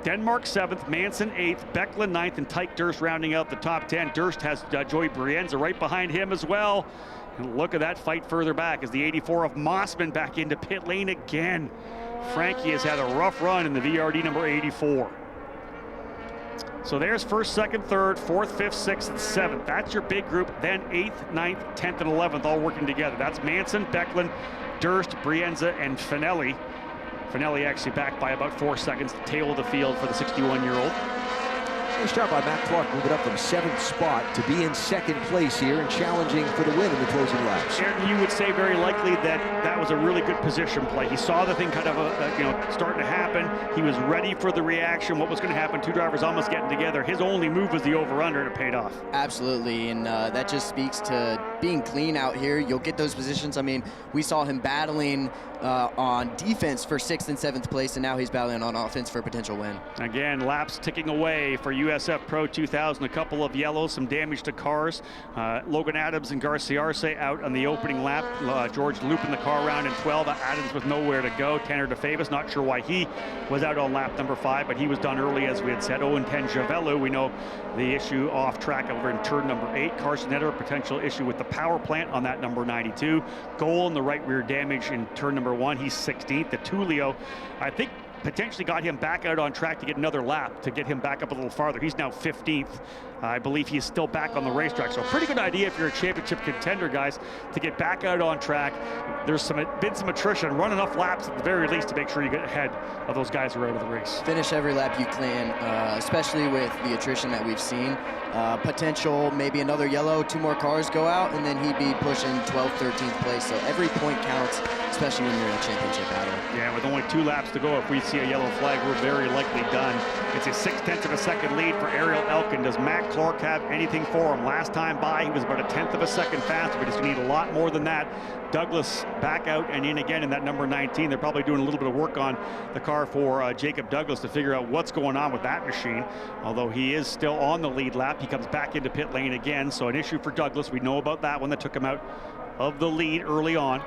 Denmark 7th, Manson 8th, Becklin 9th, and Tyke Durst rounding out the top 10. Durst has Joey Brienza right behind him as well. And look at that fight further back as the 84 of Mossman back into pit lane again. Frankie has had a rough run in the VRD number 84. So there's 1st, 2nd, 3rd, 4th, 5th, 6th, and 7th. That's your big group. Then 8th, 9th, 10th, and 11th all working together. That's Manson, Becklin, Durst, Brienza, and Finelli. Finelli actually back by about 4 seconds, the tail of the field for the 61-year-old. Nice job by Matt Clark, moving up from 7th spot to be in 2nd place here and challenging for the win in the closing laps. Aaron, you would say very likely that that was a really good position play. He saw the thing kind of starting to happen. He was ready for the reaction. What was going to happen? 2 drivers almost getting together. His only move was the over-under, and it paid off. Absolutely, and that just speaks to being clean out here. You'll get those positions. I mean, we saw him battling on defense for 6th and 7th place, and now he's battling on offense for a potential win. Again, laps ticking away for USF Pro 2000. A couple of yellows, some damage to cars. Logan Adams and Garcia Arce out on the opening lap. George looping the car around in 12. Adams with nowhere to go. Tanner DeFavis, not sure why he was out on lap number 5, but he was done early, as we had said. Owen Tenjavello, we know the issue off track over in turn number 8. Carson Etter, a potential issue with the power plant on that number 92. Goal in the right rear damage in turn number 1. He's 16th. DeTulio, I think potentially got him back out on track to get another lap, to get him back up a little farther. He's now 15th. I believe he's still back on the racetrack. So pretty good idea if you're a championship contender, guys, to get back out on track. There's been some attrition. Run enough laps at the very least to make sure you get ahead of those guys who are out of the race. Finish every lap you can, especially with the attrition that we've seen. Potential, maybe another yellow, 2 more cars go out, and then he'd be pushing 12th, 13th place. So every point counts, especially when you're in a championship battle. Yeah, with only 2 laps to go, if we see a yellow flag, we're very likely done. It's a 0.6 of a second lead for Ariel Elkin. Does Matt Clark have anything for him? Last time by, he was about a 1/10 of a second faster, but he's going to need a lot more than that. Douglas back out and in again in that number 19. They're probably doing a little bit of work on the car for Jacob Douglas to figure out what's going on with that machine. Although he is still on the lead lap, he comes back into pit lane again. So an issue for Douglas. We know about that one that took him out of the lead early on.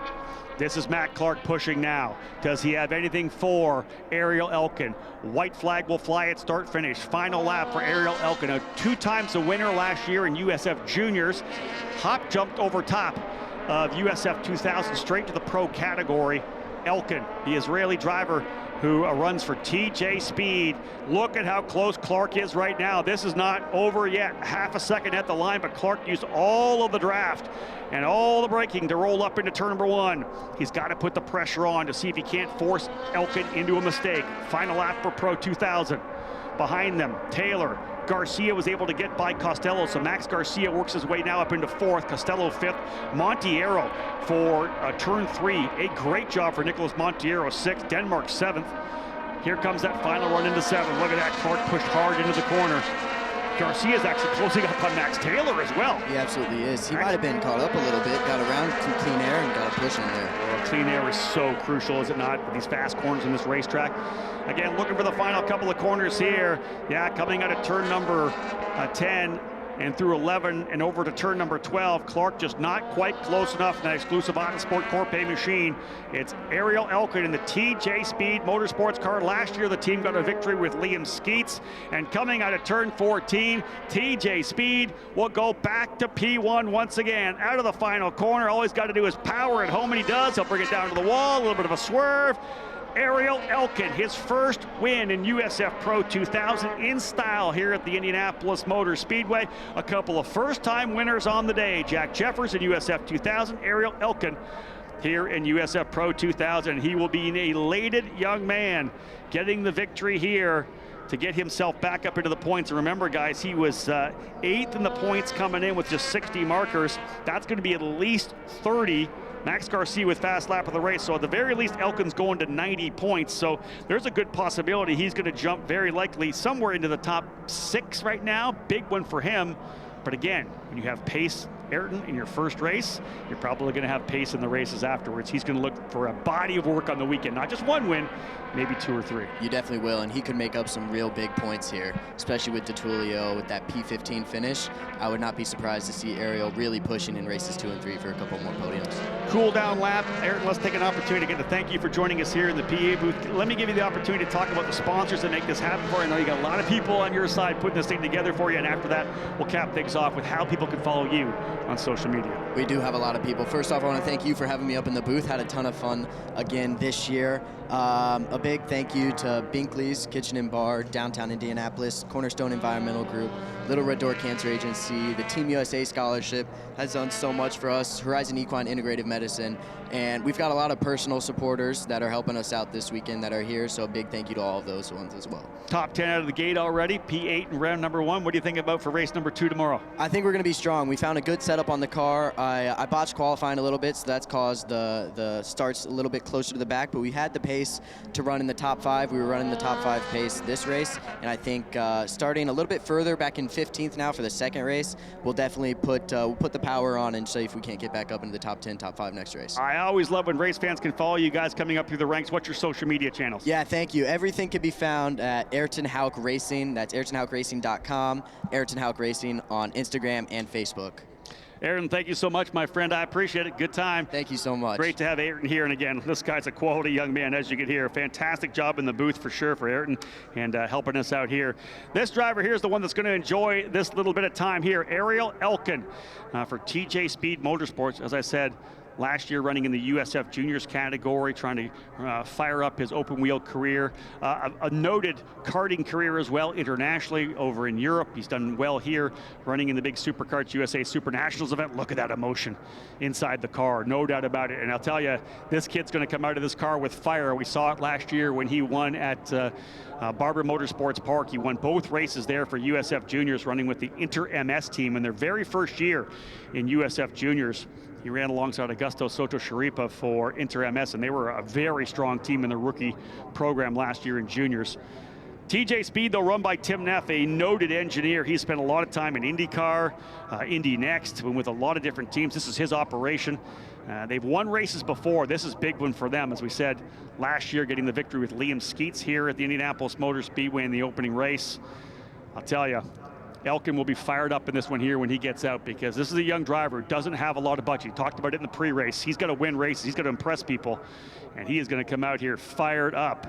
This is Matt Clark pushing now. Does he have anything for Ariel Elkin? White flag will fly at start finish. Final lap for Ariel Elkin. 2 times a winner last year in USF Juniors. Hop jumped over top of USF 2000 straight to the pro category. Elkin, the Israeli driver who runs for TJ Speed. Look at how close Clark is right now. This is not over yet. Half a second at the line, but Clark used all of the draft and all the braking to roll up into turn number 1. He's got to put the pressure on to see if he can't force Elkin into a mistake. Final lap for Pro 2000. Behind them, Taylor. Garcia was able to get by Costello, so Max Garcia works his way now up into 4th, Costello 5th, Montiero for turn 3. A great job for Nicholas Montiero, 6th, Denmark 7th. Here comes that final run into 7. Look at that, Clark pushed hard into the corner. Garcia's actually closing up on Max Taylor as well. He absolutely is. He might have been caught up a little bit, got around some clean air and got a push in there. Well, clean air is so crucial, is it not, with these fast corners in this racetrack? Again, looking for the final couple of corners here. Yeah, coming out of turn number 10 and through 11 and over to turn number 12. Clark just not quite close enough in that exclusive Autosport Corpay machine. It's Ariel Elkin in the TJ Speed Motorsports car. Last year, the team got a victory with Liam Skeets. And coming out of turn 14, TJ Speed will go back to P1 once again. Out of the final corner, all he's got to do is power it home, and he does. He'll bring it down to the wall, a little bit of a swerve. Ariel Elkin, his first win in USF Pro 2000 in style here at the Indianapolis Motor Speedway. A couple of first-time winners on the day. Jack Jeffers in USF 2000, Ariel Elkin here in USF Pro 2000. He will be an elated young man getting the victory here to get himself back up into the points. And remember, guys, he was 8th in the points coming in with just 60 markers. That's going to be at least 30. Max Garcia with fast lap of the race, so at the very least Elkin's going to 90 points, so there's a good possibility he's going to jump very likely somewhere into the top 6 right now. Big one for him, but again, when you have pace, Ayrton, in your first race, you're probably going to have pace in the races afterwards. He's going to look for a body of work on the weekend, not just 1 win, maybe 2 or 3. You definitely will, and he could make up some real big points here, especially with DeTullio with that P15 finish. I would not be surprised to see Ariel really pushing in races 2 and 3 for a couple more podiums. Cool down lap. Ayrton, let's take an opportunity again to thank you for joining us here in the PA booth. Let me give you the opportunity to talk about the sponsors that make this happen for you. I know you got a lot of people on your side putting this thing together for you, and after that, we'll cap things off with how people can follow you on social media. We do have a lot of people. First off, I want to thank you for having me up in the booth. Had a ton of fun again this year. A big thank you to Binkley's Kitchen and Bar, downtown Indianapolis, Cornerstone Environmental Group, Little Red Door Cancer Agency, the Team USA Scholarship has done so much for us, Horizon Equine Integrative Medicine, and we've got a lot of personal supporters that are helping us out this weekend that are here, so a big thank you to all of those ones as well. Top 10 out of the gate already, P8 in round number 1. What do you think about for race number 2 tomorrow? I think we're going to be strong. We found a good setup on the car. I botched qualifying a little bit, so that's caused the starts a little bit closer to the back, but we had the pace to run in the top 5. We were running the top 5 pace this race, and I think starting a little bit further back in 15th now for the second race, we'll definitely put the power on and see if we can't get back up into the top 10, top 5 next race. I always love when race fans can follow you guys coming up through the ranks. What's your social media channels? Yeah, thank you. Everything can be found at Ayrton Hauk Racing. That's ayrtonhaukracing.com, Ayrton Hauk Racing on Instagram and Facebook. Ayrton, thank you so much, my friend. I appreciate it. Good time. Thank you so much. Great to have Ayrton here. And again, this guy's a quality young man, as you can hear. Fantastic job in the booth for sure for Ayrton and helping us out here. This driver here is the one that's going to enjoy this little bit of time here. Ariel Elkin for TJ Speed Motorsports. As I said, last year running in the USF Juniors category, trying to fire up his open wheel career. A noted karting career as well internationally over in Europe. He's done well here running in the big Superkarts USA Super Nationals event. Look at that emotion inside the car, no doubt about it. And I'll tell you, this kid's going to come out of this car with fire. We saw it last year when he won at Barber Motorsports Park. He won both races there for USF Juniors, running with the Inter MS team in their very first year in USF Juniors. He ran alongside Augusto Soto Sharipa for Inter MS, and they were a very strong team in the rookie program last year in juniors. TJ Speed, though, run by Tim Neff, a noted engineer. He spent a lot of time in IndyCar, Indy Next, with a lot of different teams. This is his operation. They've won races before. This is a big one for them, as we said last year, getting the victory with Liam Skeets here at the Indianapolis Motor Speedway in the opening race. I'll tell you, Elkin will be fired up in this one here when he gets out, because this is a young driver who doesn't have a lot of budget. He talked about it in the pre-race. He's got to win races. He's got to impress people, and he is going to come out here fired up.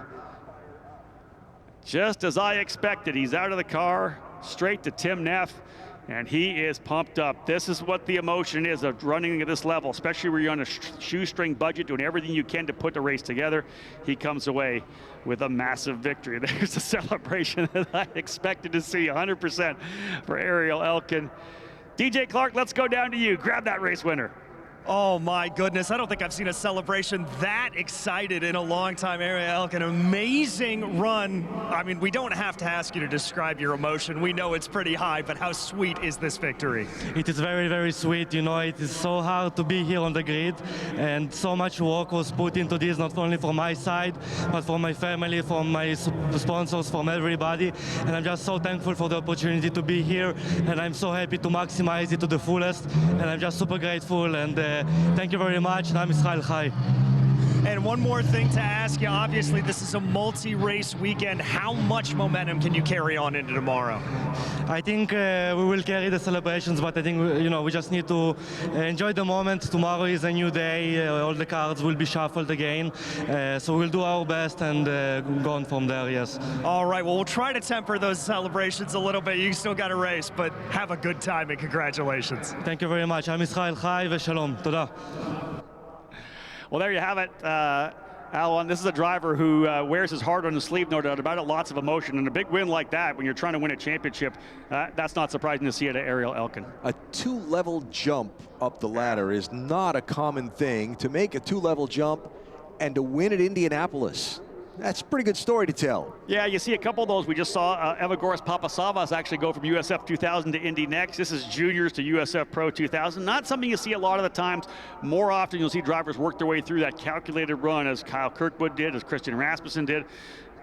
Just as I expected, he's out of the car, straight to Tim Neff, and he is pumped up. This is what the emotion is of running at this level, especially where you're on a shoestring budget, doing everything you can to put the race together. He comes away with a massive victory. There's a celebration that I expected to see 100% for Ariel Elkin. DJ Clark, let's go down to you. Grab that race winner. Oh my goodness, I don't think I've seen a celebration that excited in a long time. Ariel Elkin, amazing run. I mean, we don't have to ask you to describe your emotion. We know it's pretty high, but how sweet is this victory? It is very, very sweet. You know, it is so hard to be here on the grid, and so much work was put into this, not only from my side, but from my family, from my sponsors, from everybody. And I'm just so thankful for the opportunity to be here, and I'm so happy to maximize it to the fullest. And I'm just super grateful, and thank you very much. I'm Israel Chai. And one more thing to ask you, obviously this is a multi-race weekend. How much momentum can you carry on into tomorrow? I think we will carry the celebrations, but I think we just need to enjoy the moment. Tomorrow is a new day. All the cards will be shuffled again. So we'll do our best and go on from there, yes. All right, well, we'll try to temper those celebrations a little bit. You still got a race, but have a good time and congratulations. Thank you very much. I'm Israel Chai ושלום. תודה. Well, there you have it, Alan. This is a driver who wears his heart on his sleeve, no doubt about it. Lots of emotion, and a big win like that when you're trying to win a championship, that's not surprising to see it at Ariel Elkin. A two-level jump up the ladder is not a common thing. To make a two-level jump and to win at Indianapolis, that's a pretty good story to tell. Yeah, you see a couple of those. We just saw Evagoras Papasavas actually go from USF 2000 to Indy Next. This is juniors to USF Pro 2000. Not something you see a lot of the times. More often you'll see drivers work their way through that calculated run, as Kyle Kirkwood did, as Christian Rasmussen did.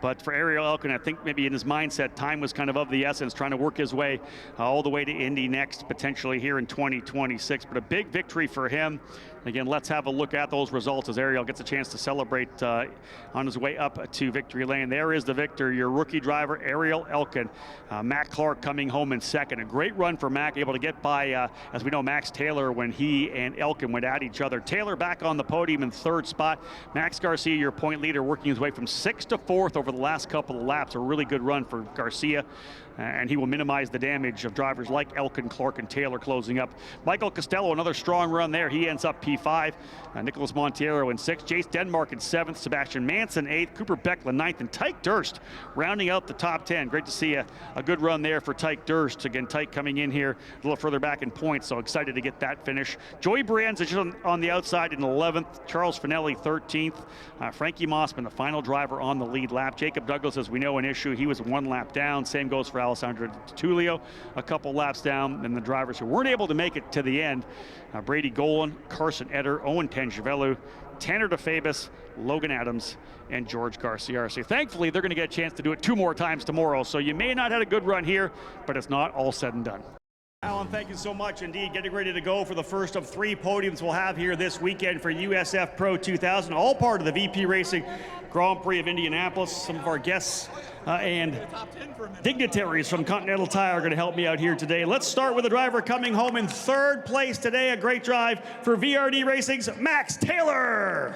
But for Ariel Elkin, I think maybe in his mindset, time was kind of the essence, trying to work his way all the way to Indy Next, potentially here in 2026. But a big victory for him. Again, let's have a look at those results as Ariel gets a chance to celebrate on his way up to victory lane. There is the victor, your rookie driver, Ariel Elkin. Matt Clark coming home in second. A great run for Mac, able to get by, as we know, Max Taylor when he and Elkin went at each other. Taylor back on the podium in third spot. Max Garcia, your point leader, working his way from 6th to 4th over the last couple of laps. A really good run for Garcia. And he will minimize the damage of drivers like Elkin, Clark, and Taylor closing up. Michael Costello, another strong run there. He ends up P5. Nicholas Monteiro in 6th. Jace Denmark in 7th. Sebastian Manson 8th. Cooper Beckland 9th. And Tyke Durst rounding out the top 10. Great to see a good run there for Tyke Durst. Again, Tyke coming in here a little further back in points, so excited to get that finish. Joey Brienza just on the outside in 11th. Charles Finelli 13th. Frankie Mossman, the final driver on the lead lap. Jacob Douglas, as we know, an issue. He was 1 lap down. Same goes for Alessandro Tullio, a couple laps down. And the drivers who weren't able to make it to the end, Brady Golan, Carson Eder, Owen Tangevelu, Tanner DeFabis, Logan Adams, and George Garcia. So thankfully, they're going to get a chance to do it 2 more times tomorrow. So you may not have had a good run here, but it's not all said and done. Alan, thank you so much indeed. Getting ready to go for the first of 3 podiums we'll have here this weekend for USF Pro 2000, all part of the VP Racing Grand Prix of Indianapolis. Some of our guests and dignitaries from Continental Tire are going to help me out here today. Let's start with a driver coming home in 3rd place today. A great drive for VRD Racing's Max Taylor.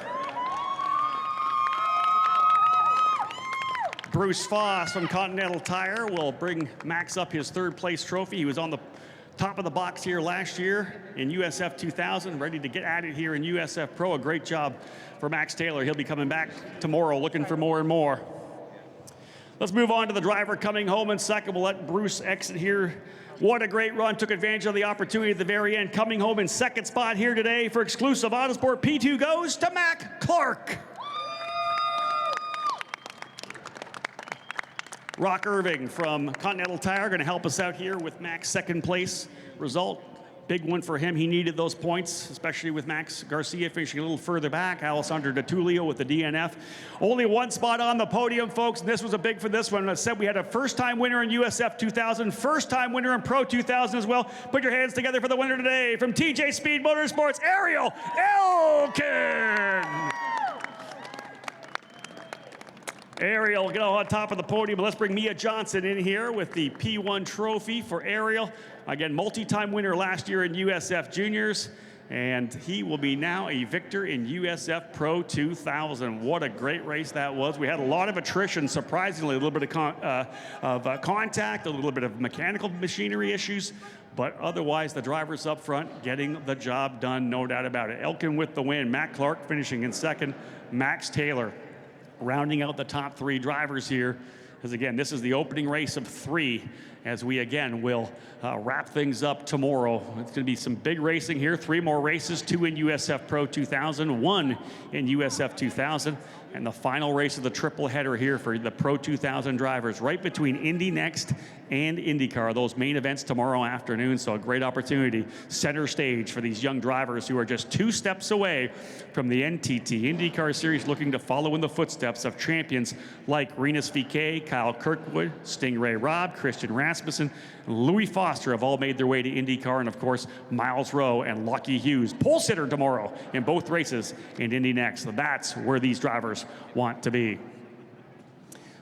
Bruce Foss from Continental Tire will bring Max up his 3rd place trophy. He was on the Top of the box here last year in USF 2000, ready to get at it here in USF Pro. A great job for Max Taylor. He'll be coming back tomorrow looking for more and more. Let's move on to the driver coming home in second. We'll let Bruce exit here. What a great run. Took advantage of the opportunity at the very end. Coming home in second spot here today for exclusive Autosport. P2 goes to Mac Clark. Rock Irving from Continental Tire going to help us out here with Mac's second place result. Big one for him. He needed those points, especially with Max Garcia finishing a little further back. Alessandro DeTullio with the DNF. Only one spot on the podium, folks. And this was a big for this one. I said we had a first-time winner in USF 2000, first-time winner in Pro 2000 as well. Put your hands together for the winner today from TJ Speed Motorsports, Ariel Elkin. Ariel get on top of the podium. Let's bring Mia Johnson in here with the P1 trophy for Ariel. Again, multi-time winner last year in USF Juniors, and he will be now a victor in USF Pro 2000. What a great race that was. We had a lot of attrition, surprisingly, a little bit of contact, a little bit of mechanical machinery issues, but otherwise the drivers up front getting the job done, no doubt about it. Elkin with the win, Matt Clark finishing in second, Max Taylor rounding out the top three drivers here. As again, this is the opening race of 3 as we again will wrap things up tomorrow. It's going to be some big racing here. 3 more races, 2 in USF Pro 2000, 1 in USF 2000, and the final race of the triple header here for the Pro 2000 drivers, right between Indy Next and IndyCar, those main events tomorrow afternoon. So a great opportunity, center stage for these young drivers who are just 2 steps away from the NTT IndyCar Series, looking to follow in the footsteps of champions like Rinus VeeKay, Kyle Kirkwood, Stingray Robb, Christian Rasmussen, and Louis Foster have all made their way to IndyCar, and of course Miles Rowe and Lucky Hughes, pole sitter tomorrow in both races in Indy Next. So that's where these drivers want to be.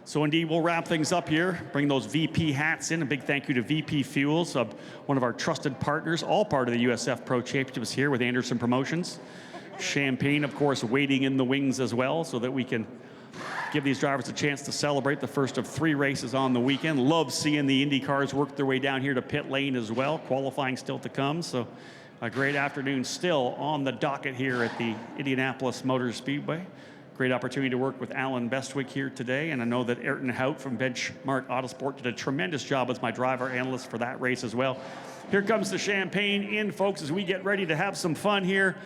So indeed, we'll wrap things up here, bring those VP hats in. A big thank you to VP Fuels, one of our trusted partners, all part of the USF Pro Championships here with Anderson Promotions. Champagne, of course, waiting in the wings as well, so that we can give these drivers a chance to celebrate the first of 3 races on the weekend. Love seeing the Indy cars work their way down here to pit lane as well. Qualifying still to come, so a great afternoon still on the docket here at the Indianapolis Motor Speedway. Great opportunity to work with Alan Bestwick here today, and I know that Ayrton Hout from Benchmark Autosport did a tremendous job as my driver analyst for that race as well. Here comes the champagne in, folks, as we get ready to have some fun here.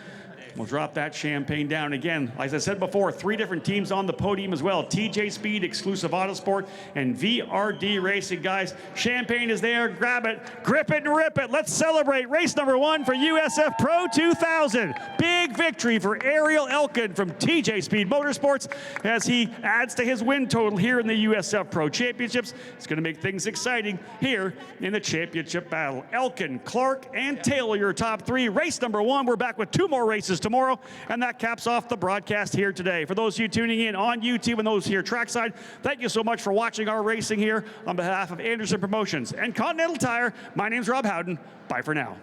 We'll drop that champagne down again. As I said before, 3 different teams on the podium as well. TJ Speed, Exclusive Autosport, and VRD Racing, guys. Champagne is there. Grab it, grip it, and rip it. Let's celebrate race number 1 for USF Pro 2000. Big victory for Ariel Elkin from TJ Speed Motorsports as he adds to his win total here in the USF Pro Championships. It's going to make things exciting here in the championship battle. Elkin, Clark, and Taylor, your top 3. Race number 1. We're back with 2 more races tomorrow, and that caps off the broadcast here today. For those of you tuning in on YouTube and those here trackside, thank you so much for watching our racing here. On behalf of Anderson Promotions and Continental Tire, my name's Rob Howden. Bye for now.